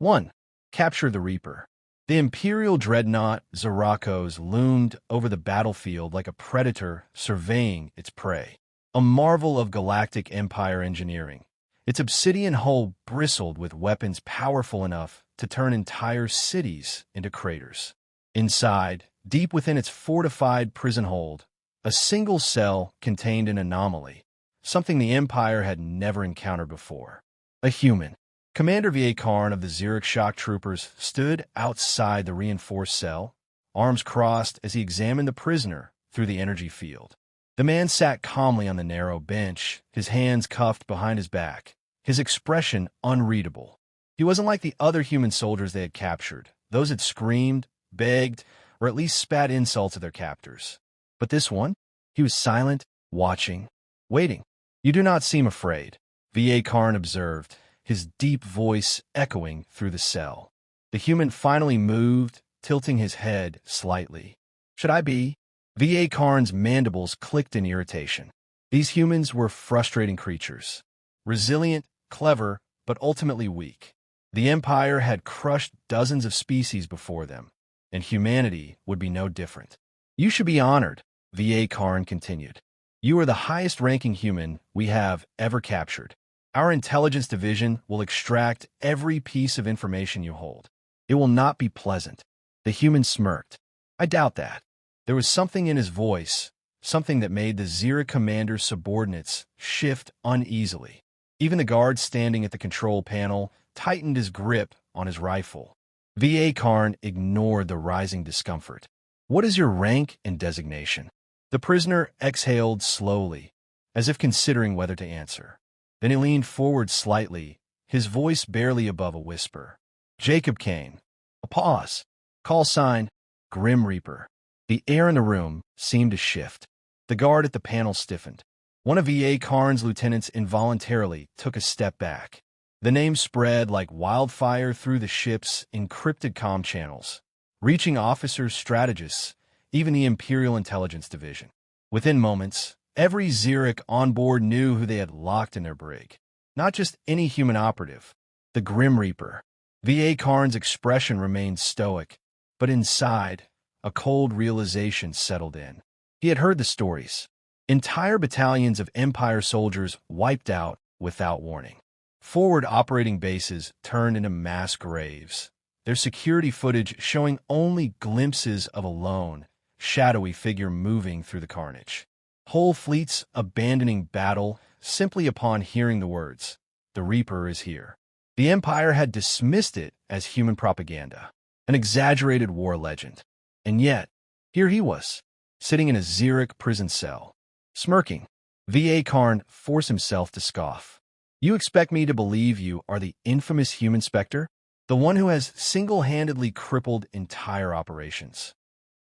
1. Capture the Reaper. The Imperial dreadnought Zarakos loomed over the battlefield like a predator surveying its prey. A marvel of Galactic Empire engineering. Its obsidian hull bristled with weapons powerful enough to turn entire cities into craters. Inside, deep within its fortified prison hold, a single cell contained an anomaly, something the Empire had never encountered before. A human. Commander V.A. Karn of the Zurich shock troopers stood outside the reinforced cell, arms crossed as he examined the prisoner through the energy field. The man sat calmly on the narrow bench, his hands cuffed behind his back, his expression unreadable. He wasn't like the other human soldiers they had captured. Those had screamed, begged, or at least spat insults at their captors. But this one? He was silent, watching, waiting. "You do not seem afraid," V.A. Karn observed, his deep voice echoing through the cell. The human finally moved, tilting his head slightly. "Should I be?" V.A. Karn's mandibles clicked in irritation. These humans were frustrating creatures. Resilient, clever, but ultimately weak. The Empire had crushed dozens of species before them, and humanity would be no different. "You should be honored," V.A. Karn continued. "You are the highest-ranking human we have ever captured. Our intelligence division will extract every piece of information you hold. It will not be pleasant." The human smirked. "I doubt that." There was something in his voice, something that made the Zira commander's subordinates shift uneasily. Even the guard standing at the control panel tightened his grip on his rifle. V.A. Karn ignored the rising discomfort. "What is your rank and designation?" The prisoner exhaled slowly, as if considering whether to answer. Then he leaned forward slightly, his voice barely above a whisper. "Jacob Kane." A pause. "Callsign, Grim Reaper." The air in the room seemed to shift. The guard at the panel stiffened. One of V.A. Karn's lieutenants involuntarily took a step back. The name spread like wildfire through the ship's encrypted comm channels, reaching officers, strategists, even the Imperial Intelligence Division. Within moments, every Zurich on board knew who they had locked in their brig. Not just any human operative, the Grim Reaper. V.A. Karn's expression remained stoic, but inside, a cold realization settled in. He had heard the stories. Entire battalions of Empire soldiers wiped out without warning. Forward operating bases turned into mass graves, their security footage showing only glimpses of a lone, shadowy figure moving through the carnage. Whole fleets abandoning battle simply upon hearing the words, "The Reaper is here." The Empire had dismissed it as human propaganda, an exaggerated war legend. And yet, here he was, sitting in a Zurich prison cell, smirking. V.A. Karn forced himself to scoff. "You expect me to believe you are the infamous human Spectre? The one who has single-handedly crippled entire operations?"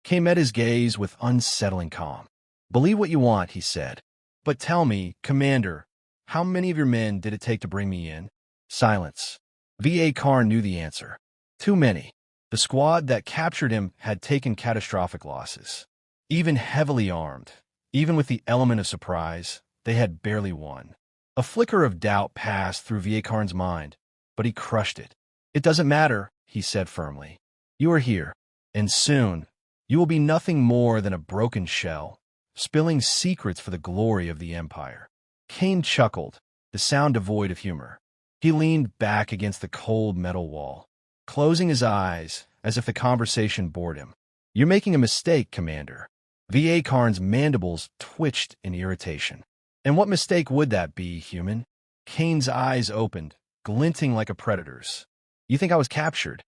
Kane met his gaze with unsettling calm. "Believe what you want," he said. "But tell me, Commander, how many of your men did it take to bring me in?" Silence. V.A. Karn knew the answer. Too many. The squad that captured him had taken catastrophic losses. Even heavily armed, even with the element of surprise, they had barely won. A flicker of doubt passed through V.A. Karn's mind, but he crushed it. "It doesn't matter," he said firmly. "You are here, and soon you will be nothing more than a broken shell, spilling secrets for the glory of the Empire." Kane chuckled, the sound devoid of humor. He leaned back against the cold metal wall, closing his eyes as if the conversation bored him. "You're making a mistake, Commander." V.A. Karn's mandibles twitched in irritation. "And what mistake would that be, human?" Kane's eyes opened, glinting like a predator's. "You think I was captured?"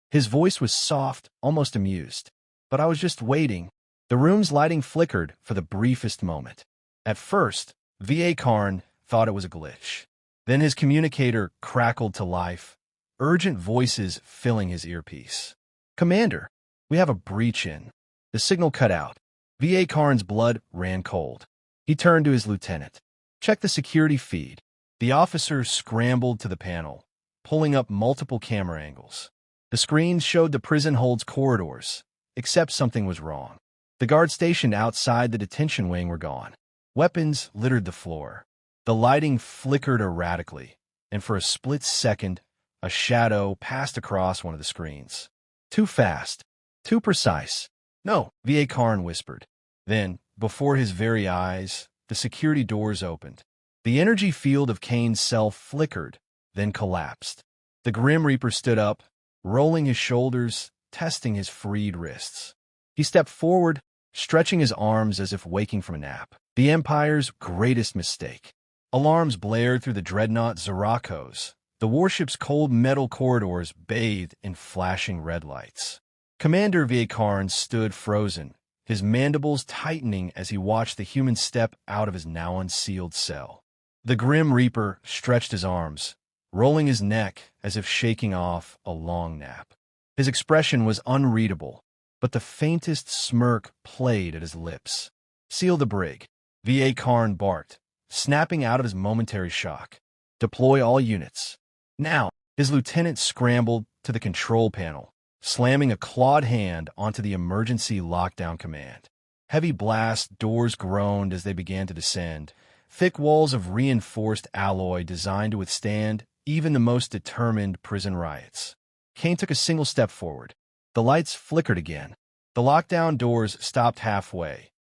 His voice was soft, almost amused. "But I was just waiting." The room's lighting flickered for the briefest moment. At first, V.A. Karn thought it was a glitch. Then his communicator crackled to life, urgent voices filling his earpiece. "Commander, we have a breach in." The signal cut out. V.A. Karn's blood ran cold. He turned to his lieutenant. "Check the security feed." The officer scrambled to the panel, pulling up multiple camera angles. The screens showed the prison hold's corridors, except something was wrong. The guards stationed outside the detention wing were gone. Weapons littered the floor. The lighting flickered erratically, and for a split second, A shadow passed across one of the screens. Too fast. Too precise. No, V.A. Karn whispered. Then, before his very eyes, the security doors opened. The energy field of Kane's cell flickered, then collapsed. The Grim Reaper stood up, rolling his shoulders, testing his freed wrists. He stepped forward, stretching his arms as if waking from a nap. The Empire's greatest mistake. Alarms blared through the dreadnought Zeracos, the warship's cold metal corridors bathed in flashing red lights. Commander V.A. Karn stood frozen, his mandibles tightening as he watched the human step out of his now unsealed cell. The Grim Reaper stretched his arms, rolling his neck as if shaking off a long nap. His expression was unreadable, but the faintest smirk played at his lips. "Seal the brig," V.A. Karn barked, snapping out of his momentary shock. "Deploy all units." Now, his lieutenant scrambled to the control panel, slamming a clawed hand onto the emergency lockdown command. Heavy blast doors groaned as they began to descend, thick walls of reinforced alloy designed to withstand even the most determined prison riots. Kane took a single step forward. The lights flickered again. The lockdown doors stopped halfway,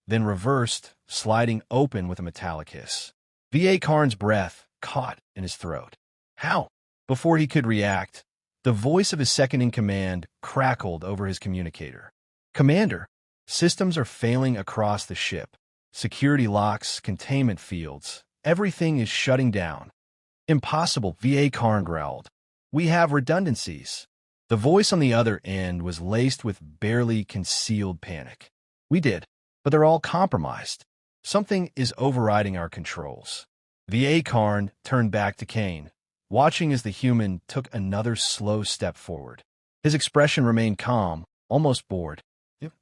then reversed, sliding open with a metallic hiss. V.A. Karn's breath caught in his throat. How? Before he could react, the voice of his second-in-command crackled over his communicator. "Commander, systems are failing across the ship. Security locks, containment fields. Everything is shutting down." "Impossible," V.A. Karn growled. "We have redundancies." The voice on the other end was laced with barely concealed panic. "We did, but they're all compromised. Something is overriding our controls." V.A. Karn turned back to Kane, watching as the human took another slow step forward. His expression remained calm, almost bored.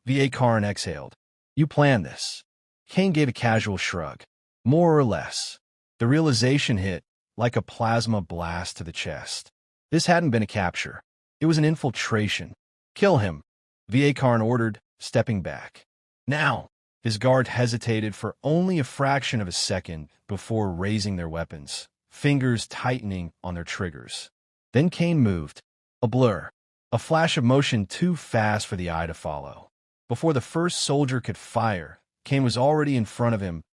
V.A. Karn exhaled. "You planned this." Kane gave a casual shrug. "More or less." The realization hit like a plasma blast to the chest. This hadn't been a capture. It was an infiltration. "Kill him," V.A. Karn ordered, stepping back. "Now." His guard hesitated for only a fraction of a second before raising their weapons, fingers tightening on their triggers. Then Kane moved. A blur. A flash of motion too fast for the eye to follow. Before the first soldier could fire, Kane was already in front of him,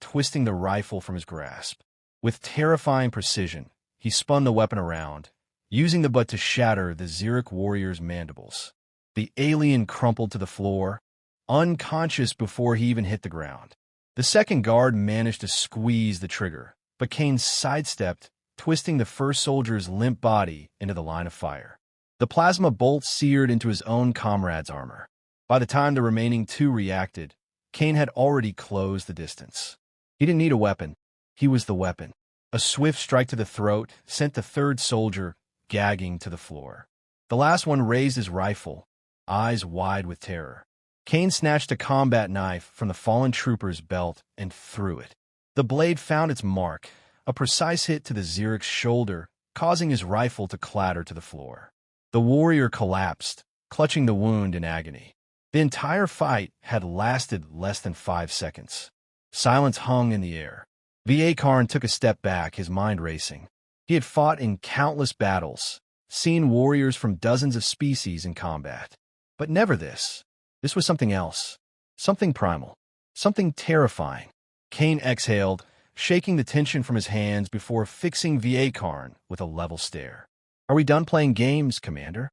twisting the rifle from his grasp. With terrifying precision, he spun the weapon around, using the butt to shatter the Xeric warrior's mandibles. The alien crumpled to the floor, unconscious before he even hit the ground. The second guard managed to squeeze the trigger, but Kane sidestepped, twisting the first soldier's limp body into the line of fire. The plasma bolt seared into his own comrade's armor. By the time the remaining two reacted, Kane had already closed the distance. He didn't need a weapon. He was the weapon. A swift strike to the throat sent the third soldier gagging to the floor. The last one raised his rifle, eyes wide with terror. Kane snatched a combat knife from the fallen trooper's belt and threw it. The blade found its mark, a precise hit to the Xeric's shoulder, causing his rifle to clatter to the floor. The warrior collapsed, clutching the wound in agony. The entire fight had lasted less than 5 seconds. Silence hung in the air. V.A. Karn took a step back, his mind racing. He had fought in countless battles, seen warriors from dozens of species in combat. But never this. This was something else. Something primal. Something terrifying. Kane exhaled, shaking the tension from his hands before fixing V.A. Karn with a level stare. "Are we done playing games, Commander?"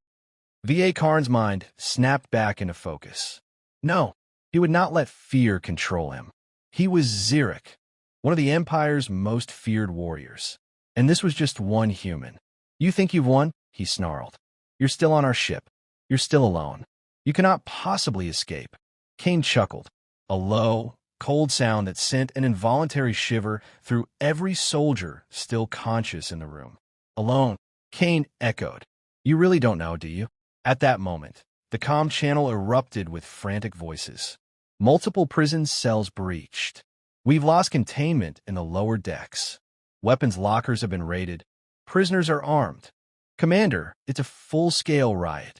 V.A. Karn's mind snapped back into focus. No, he would not let fear control him. He was Xeric, one of the Empire's most feared warriors. And this was just one human. "You think you've won?" he snarled. "You're still on our ship. You're still alone. You cannot possibly escape." Kane chuckled, a low, cold sound that sent an involuntary shiver through every soldier still conscious in the room. "Alone," Kane echoed. "You really don't know, do you?" At that moment, the comm channel erupted with frantic voices. "Multiple prison cells breached. We've lost containment in the lower decks. Weapons lockers have been raided. Prisoners are armed. Commander, it's a full-scale riot."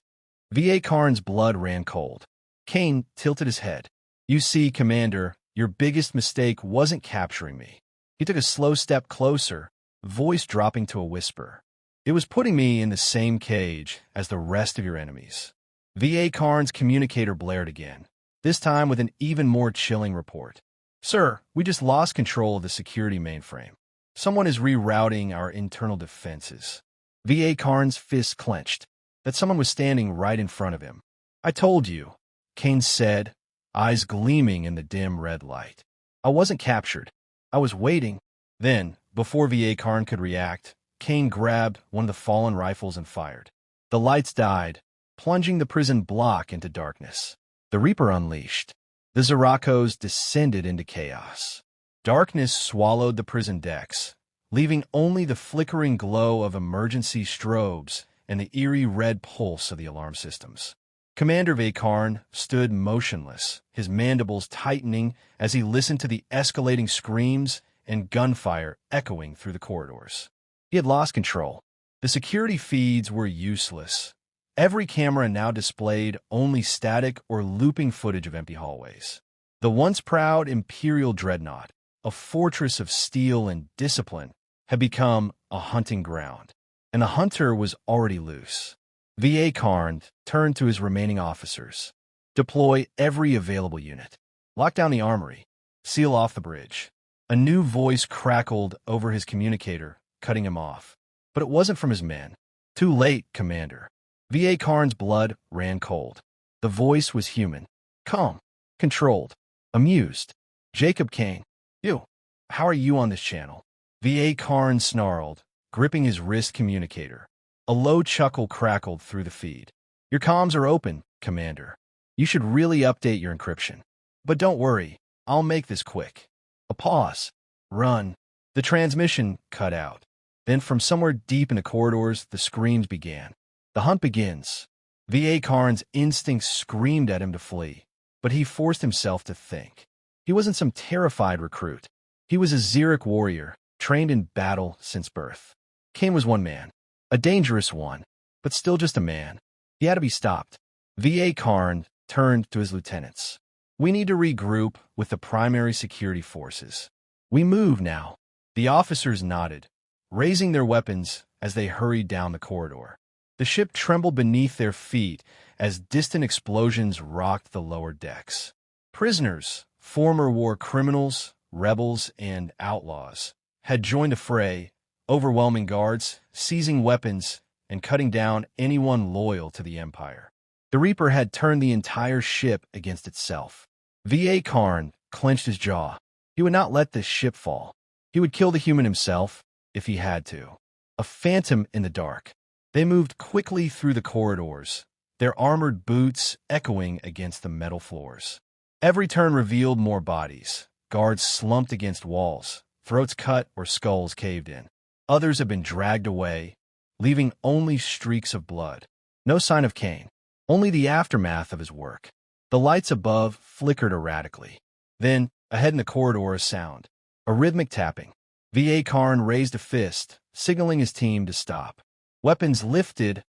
V.A. Karn's blood ran cold. Kane tilted his head. "You see, Commander, your biggest mistake wasn't capturing me." He took a slow step closer, voice dropping to a whisper. It was putting me in the same cage as the rest of your enemies. VA Karn's communicator blared again, this time with an even more chilling report. Sir, we just lost control of the security mainframe. Someone is rerouting our internal defenses. VA Karn's fist clenched, that someone was standing right in front of him. I told you, Kane said, eyes gleaming in the dim red light. I wasn't captured. I was waiting. Then, before VA Karn could react, Kane grabbed one of the fallen rifles and fired. The lights died, plunging the prison block into darkness. The Reaper unleashed. The Zeracos descended into chaos. Darkness swallowed the prison decks, leaving only the flickering glow of emergency strobes and the eerie red pulse of the alarm systems. Commander Vakarn stood motionless, his mandibles tightening as he listened to the escalating screams and gunfire echoing through the corridors. He had lost control. The security feeds were useless. Every camera now displayed only static or looping footage of empty hallways. The once proud Imperial Dreadnought, a fortress of steel and discipline, had become a hunting ground, and the hunter was already loose. VA Karn turned to his remaining officers. Deploy every available unit. Lock down the armory. Seal off the bridge. A new voice crackled over his communicator, cutting him off. But it wasn't from his men. Too late, Commander. VA Karn's blood ran cold. The voice was human. Calm. Controlled. Amused. Jacob Kane. You. How are you on this channel? VA Karn snarled, gripping his wrist communicator. A low chuckle crackled through the feed. Your comms are open, Commander. You should really update your encryption. But don't worry, I'll make this quick. A pause. Run. The transmission cut out. Then from somewhere deep in the corridors, the screams began. The hunt begins. VA Karn's instincts screamed at him to flee, but he forced himself to think. He wasn't some terrified recruit. He was a Xeric warrior, trained in battle since birth. Kane was one man. A dangerous one, but still just a man. He had to be stopped. VA Karn turned to his lieutenants. We need to regroup with the primary security forces. We move now. The officers nodded, raising their weapons as they hurried down the corridor. The ship trembled beneath their feet as distant explosions rocked the lower decks. Prisoners, former war criminals, rebels, and outlaws, had joined the fray, overwhelming guards, seizing weapons, and cutting down anyone loyal to the Empire. The Reaper had turned the entire ship against itself. VA Karn clenched his jaw. He would not let this ship fall. He would kill the human himself, if he had to. A phantom in the dark. They moved quickly through the corridors, their armored boots echoing against the metal floors. Every turn revealed more bodies. Guards slumped against walls, throats cut or skulls caved in. Others had been dragged away, leaving only streaks of blood. No sign of Kane, only the aftermath of his work. The lights above flickered erratically. Then, ahead in the corridor, a sound. A rhythmic tapping. VA Karn raised a fist, signaling his team to stop. Weapons lifted,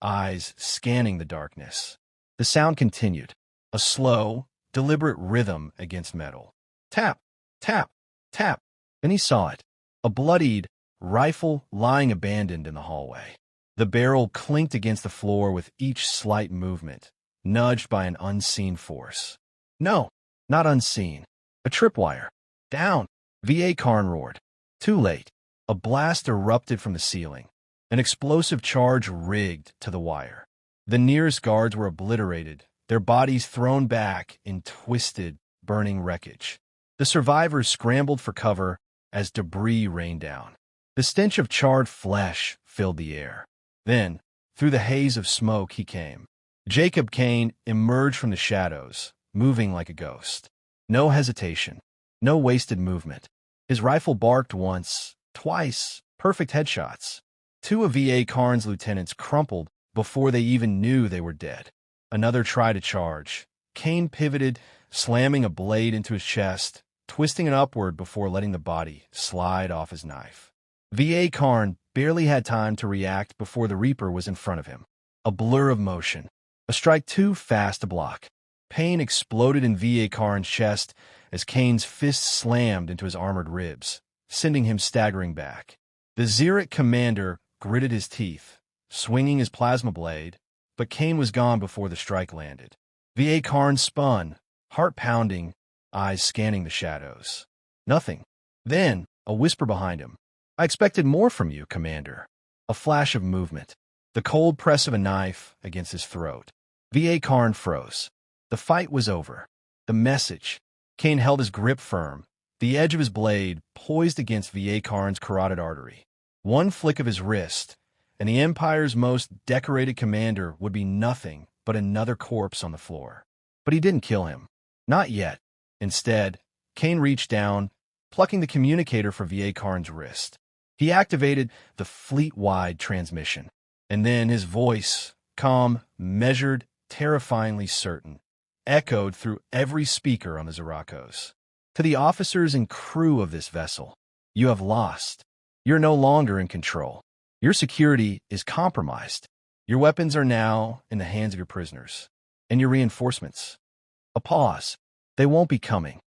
eyes scanning the darkness. The sound continued. A slow, deliberate rhythm against metal. Tap, tap, tap. Then he saw it. A bloodied rifle lying abandoned in the hallway. The barrel clinked against the floor with each slight movement, nudged by an unseen force. No, not unseen. A tripwire. Down. VA Karn roared. Too late. A blast erupted from the ceiling. An explosive charge rigged to the wire. The nearest guards were obliterated, their bodies thrown back in twisted, burning wreckage. The survivors scrambled for cover as debris rained down. The stench of charred flesh filled the air. Then, through the haze of smoke, he came. Jacob Kane emerged from the shadows, moving like a ghost. No hesitation, no wasted movement. His rifle barked once, twice, perfect headshots. Two of VA Karn's lieutenants crumpled before they even knew they were dead. Another tried to charge. Kane pivoted, slamming a blade into his chest, twisting it upward before letting the body slide off his knife. VA Karn barely had time to react before the Reaper was in front of him. A blur of motion. A strike too fast to block. Pain exploded in VA Karn's chest as Kane's fist slammed into his armored ribs, sending him staggering back. The Xeric commander gritted his teeth, swinging his plasma blade, but Kane was gone before the strike landed. V.A. Karn spun, heart pounding, eyes scanning the shadows. Nothing. Then, a whisper behind him. "I expected more from you, Commander." A flash of movement. The cold press of a knife against his throat. V.A. Karn froze. The fight was over. The message. Kane held his grip firm, the edge of his blade poised against V.A. Karn's carotid artery. One flick of his wrist, and the Empire's most decorated commander would be nothing but another corpse on the floor. But he didn't kill him. Not yet. Instead, Kane reached down, plucking the communicator from V.A. Karn's wrist. He activated the fleet-wide transmission. And then his voice, calm, measured, terrifyingly certain, echoed through every speaker on the Zeracos. "To the officers and crew of this vessel, you have lost. You're no longer in control. Your security is compromised. Your weapons are now in the hands of your prisoners. And your reinforcements." A pause. "They won't be coming."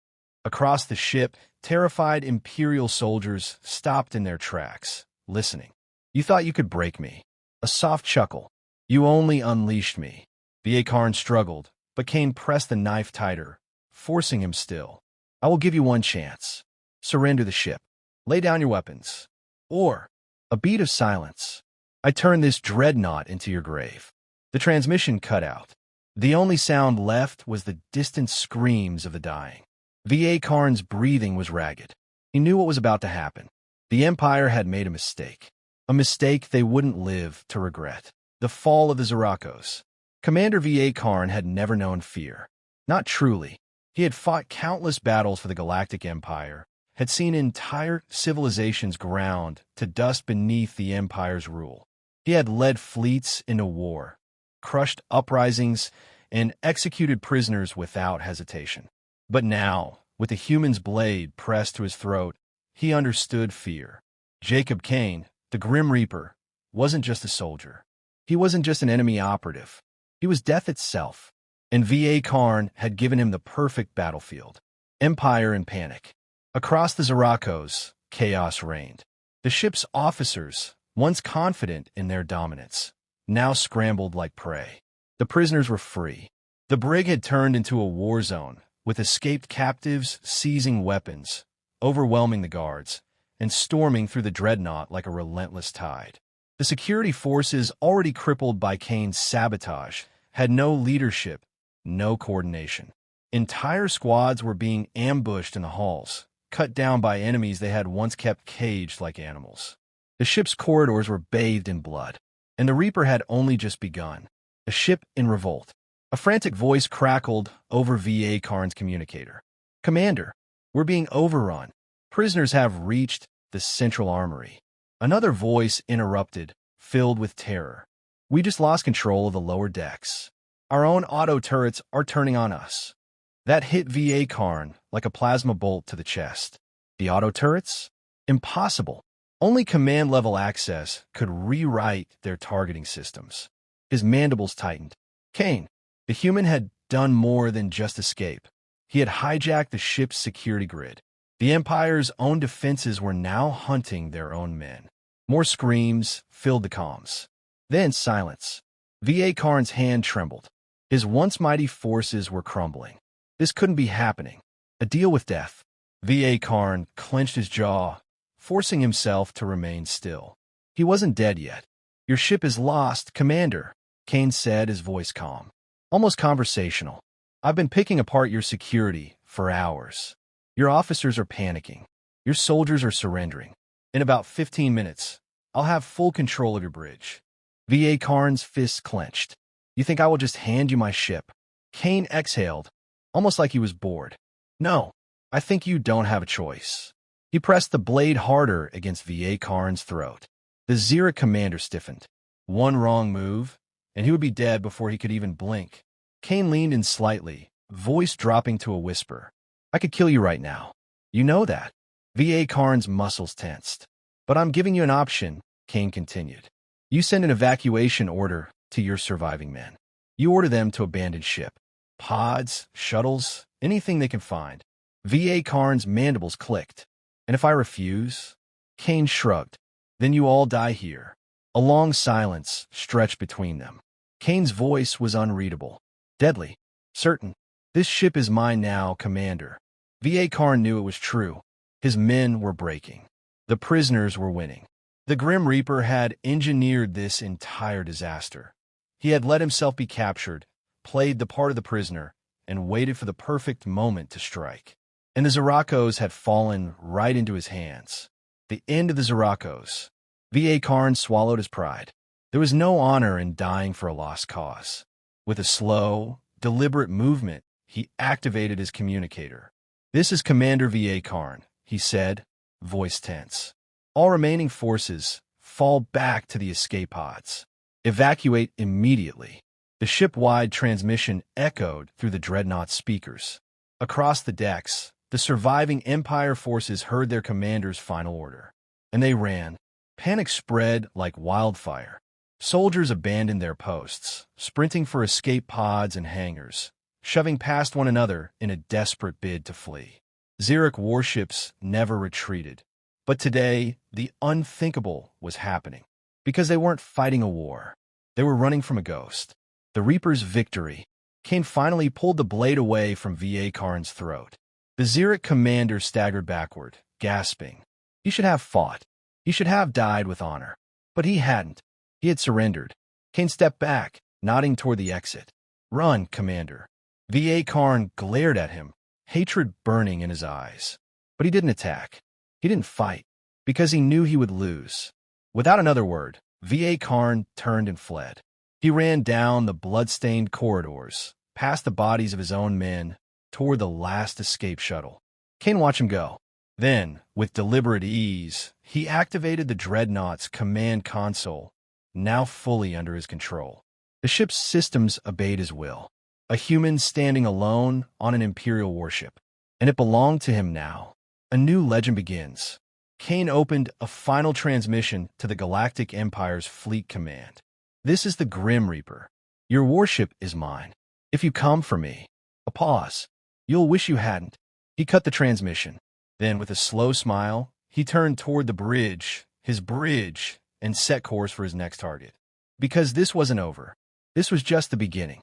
Across the ship, terrified Imperial soldiers stopped in their tracks, listening. "You thought you could break me." A soft chuckle. "You only unleashed me." V.A. Karn struggled, but Kane pressed the knife tighter, forcing him still. "I will give you one chance. Surrender the ship. Lay down your weapons. Or," a beat of silence, "I turn this dreadnought into your grave." The transmission cut out. The only sound left was the distant screams of the dying. V.A. Karn's breathing was ragged. He knew what was about to happen. The Empire had made a mistake. A mistake they wouldn't live to regret. The fall of the Zeracos. Commander V.A. Karn had never known fear. Not truly. He had fought countless battles for the Galactic Empire, had seen entire civilizations ground to dust beneath the Empire's rule. He had led fleets into war, crushed uprisings, and executed prisoners without hesitation. But now, with the human's blade pressed to his throat, he understood fear. Jacob Kane, the Grim Reaper, wasn't just a soldier. He wasn't just an enemy operative. He was death itself. And V.A. Karn had given him the perfect battlefield. Empire in panic. Across the Zeracos, chaos reigned. The ship's officers, once confident in their dominance, now scrambled like prey. The prisoners were free. The brig had turned into a war zone, with escaped captives seizing weapons, overwhelming the guards, and storming through the dreadnought like a relentless tide. The security forces, already crippled by Kane's sabotage, had no leadership, no coordination. Entire squads were being ambushed in the halls, cut down by enemies they had once kept caged like animals. The ship's corridors were bathed in blood, and the Reaper had only just begun. A ship in revolt. A frantic voice crackled over V.A. Karn's communicator. "Commander, we're being overrun. Prisoners have reached the central armory." Another voice interrupted, filled with terror. "We just lost control of the lower decks. Our own auto turrets are turning on us." That hit V.A. Karn like a plasma bolt to the chest. The auto turrets? Impossible. Only command-level access could rewrite their targeting systems. His mandibles tightened. Kane, the human, had done more than just escape. He had hijacked the ship's security grid. The Empire's own defenses were now hunting their own men. More screams filled the comms. Then silence. V.A. Karn's hand trembled. His once mighty forces were crumbling. This couldn't be happening. A deal with death. V.A. Karn clenched his jaw, forcing himself to remain still. He wasn't dead yet. "Your ship is lost, Commander," Kane said, his voice calm, almost conversational. "I've been picking apart your security for hours. Your officers are panicking. Your soldiers are surrendering. In about 15 minutes, I'll have full control of your bridge." V.A. Karn's fists clenched. "You think I will just hand you my ship?" Kane exhaled, almost like he was bored. "No, I think you don't have a choice." He pressed the blade harder against V.A. Karn's throat. The Zerach commander stiffened. One wrong move, and he would be dead before he could even blink. Kane leaned in slightly, voice dropping to a whisper. "I could kill you right now. You know that." V.A. Karn's muscles tensed. "But I'm giving you an option," Kane continued. "You send an evacuation order to your surviving men. You order them to abandon ship. Pods, shuttles, anything they can find." V.A. Karn's mandibles clicked. "And if I refuse?" Kane shrugged. "Then you all die here." A long silence stretched between them. Kane's voice was unreadable. Deadly. Certain. This ship is mine now, Commander. V.A. Karn knew it was true. His men were breaking. The prisoners were winning. The Grim Reaper had engineered this entire disaster. He had let himself be captured, played the part of the prisoner, and waited for the perfect moment to strike. And the Zeracos had fallen right into his hands. The end of the Zeracos. V.A. Karn swallowed his pride. There was no honor in dying for a lost cause. With a slow, deliberate movement, he activated his communicator. "This is Commander V.A. Karn," he said, voice tense. "All remaining forces, fall back to the escape pods. Evacuate immediately." The ship-wide transmission echoed through the dreadnought's speakers. Across the decks, the surviving Empire forces heard their commander's final order. And they ran. Panic spread like wildfire. Soldiers abandoned their posts, sprinting for escape pods and hangars, shoving past one another in a desperate bid to flee. Xeric warships never retreated. But today, the unthinkable was happening. Because they weren't fighting a war. They were running from a ghost. The Reaper's victory. Kane finally pulled the blade away from V.A. Karn's throat. The Xeric commander staggered backward, gasping. He should have fought. He should have died with honor. But he hadn't. He had surrendered. Kane stepped back, nodding toward the exit. "Run, Commander." V.A. Karn glared at him, hatred burning in his eyes. But he didn't attack. He didn't fight, because he knew he would lose. Without another word, V.A. Karn turned and fled. He ran down the blood-stained corridors, past the bodies of his own men, toward the last escape shuttle. Kane watched him go. Then, with deliberate ease, he activated the Dreadnought's command console, now fully under his control. The ship's systems obeyed his will. A human standing alone on an Imperial warship. And it belonged to him now. A new legend begins. Kane opened a final transmission to the Galactic Empire's fleet command. "This is the Grim Reaper. Your warship is mine. If you come for me." A pause. "You'll wish you hadn't." He cut the transmission. Then, with a slow smile, he turned toward the bridge, his bridge, and set course for his next target. Because this wasn't over. This was just the beginning.